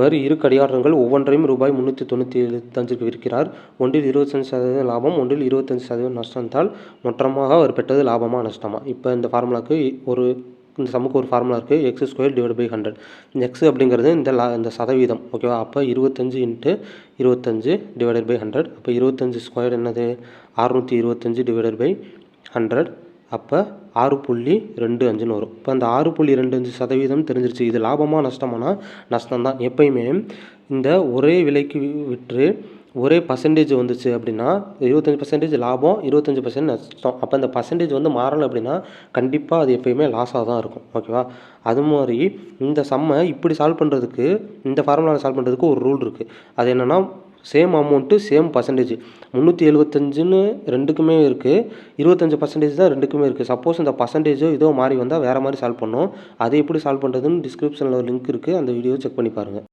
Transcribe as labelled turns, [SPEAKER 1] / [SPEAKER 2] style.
[SPEAKER 1] அவர் இரு கடிகாரங்கள் ஒவ்வொன்றையும் ரூபாய் 395க்கு விற்கிறார். ஒன்றில் 25% லாபம், ஒன்றில் 25% நஷ்டத்தால் மொத்தமாக அவர் பெற்றது லாபமா நஷ்டமா? இப்போ இந்த ஃபார்முலாவுக்கு இந்த சம்முக்கு ஒரு ஃபார்முலா இருக்குது. x2/100. இந்த எக்ஸ் அப்படிங்கிறது இந்த சதவீதம். ஓகேவா? அப்போ 25 × 25/100. அப்போ 25² என்னது? 625/100. அப்போ 6.25ன்னு வரும். இப்போ அந்த 6.25% தெரிஞ்சிருச்சு. இது லாபமா நஷ்டமானா நஷ்டம் தான். எப்பயுமே இந்த ஒரே விலைக்கு விற்று ஒரே பர்சன்டேஜ் வந்துச்சு அப்படின்னா 25% லாபம், 25% நஷ்டம். அப்போ அந்த பர்சன்டேஜ் வந்து மாறலை அப்படின்னா கண்டிப்பாக அது எப்பயுமே லாஸாக தான் இருக்கும். ஓகேவா? அது மாதிரி இந்த சம்மை இப்படி சால்வ் பண்ணுறதுக்கு, இந்த ஃபார்முலாவை சால்வ் பண்ணுறதுக்கு ஒரு ரூல் இருக்குது. அது என்னென்னா, சேம் அமௌண்ட்டு சேம் பர்சன்டேஜ். 375ன்னு ரெண்டுக்குமே இருக்குது, 25% தான் ரெண்டுக்குமே இருக்குது. சப்போஸ் இந்த பர்சன்டேஜோ ஏதோ மாறி வந்தால் வேறு மாதிரி சால்வ் பண்ணணும். அதை எப்படி சால்வ் பண்ணுறதுன்னு டிஸ்கிரிப்ஷனில் ஒரு லிங்க் இருக்குது. அந்த வீடியோ செக் பண்ணி பாருங்கள்.